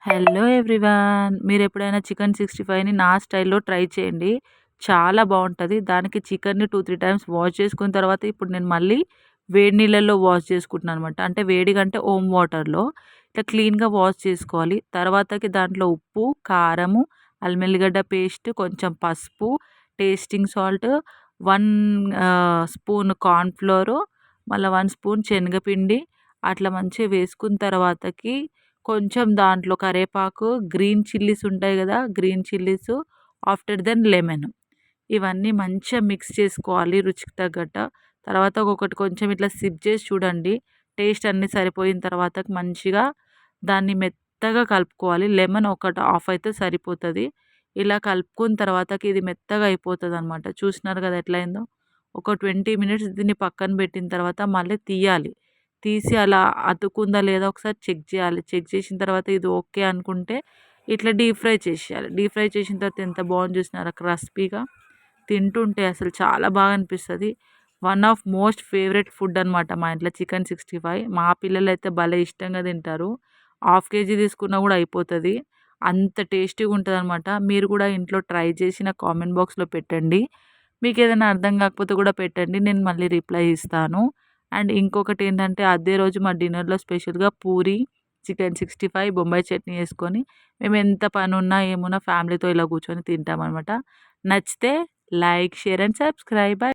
Hello everyone. మీరెప్పుడైనా chicken 65ని నా స్టైల్‌లో ట్రై చేయండి. చాలా బావుంటది. దానికి చికెన్‌ని 2, 3 టైమ్స్ వాష్ చేసుకున్న తర్వాత ఇప్పుడు నేను మళ్ళీ వేడి నీళ్ళల్లో వాష్ చేసుకుంటున్నాననమాట. అంటే వేడిగంటే ఓమ్ వాటర్‌లో ఇట్లా క్లీన్‌గా వాష్ చేసుకోవాలి. తర్వాతకి దాంట్లో ఉప్పు, కారము, అల్లం ఎల్లిగడ్డ పేస్ట్, కొంచెం పసుపు, tasting salt, 1 spoon corn flour, మళ్ళా 1 స్పూన్ శనగపిండి అట్లా మంచిగా వేసుకున్న తర్వాతకి కొంచెం దాంట్లో కరివేపాకు, గ్రీన్ చిల్లీస్ ఉంటాయి గదా! Green chillies, after then lemon. ఇవన్నీ మంచిగా మిక్స్ చేసుకోవాలి రుచికి తగ్గట్ట. తర్వాత ఒక్కొక్కటి కొంచెం ఇట్లా సిప్ చేసి చూడండి. టేస్ట్ అన్నీ సరిపోయిన తర్వాతకి మంచిగా దాన్ని మెత్తగా కలుపుకోవాలి. లెమన్ ఒకటి హాఫ్ అయితే సరిపోతది. ఇలా కలుపుకున్న తర్వాతకి ఇది మెత్తగా అయిపోతదనమాట. చూసినారు గదా! ఎట్లా అయిందో. ఒక 20 మినిట్స్ దీన్ని పక్కన పెట్టిన తర్వాత మళ్ళీ తీయాలి. తీసి అలా అతుక్కుందా లేదా ఒకసారి చెక్ చేయాలి. చెక్ చేసిన తర్వాత ఇది ఓకే అనుకుంటే ఇట్లా డీప్ ఫ్రై చేసేయాలి. డీప్ ఫ్రై చేసిన తర్వాత ఎంత బాగుంది చూసినారా క్రిస్పీగా. తింటుంటే అసలు చాలా బాగా అనిపిస్తది. One of most favourite food అనమాట మా ఇంట్లో చికెన్ 65. మా పిల్లలైతే భలే ఇష్టంగా తింటారు. హాఫ్ కేజీ తీసుకున్నా కూడా అయిపోతది. అంత టేస్టీగా ఉంటదనమాట. మీరు కూడా ఇంట్లో ట్రై చేసి నాకు కామెంట్ బాక్స్‌లో పెట్టండి. మీకేదైనా అర్థం కాకపోతే కూడా పెట్టండి. నేను మళ్ళీ రిప్లై ఇస్తాను. అండ్ ఇంకొకటేంటంటే అదే రోజు మా డిన్నర్‌లో స్పెషల్‌గా పూరి, చికెన్ 65, బొంబాయి చట్నీ యేసుకొని మేమెంత పనున్నా, ఏమున్నా ఫ్యామిలీతో ఇలా కూర్చొని తింటామనమాట. నచ్చితే లైక్, షేర్ అండ్ సబ్స్క్రైబ్.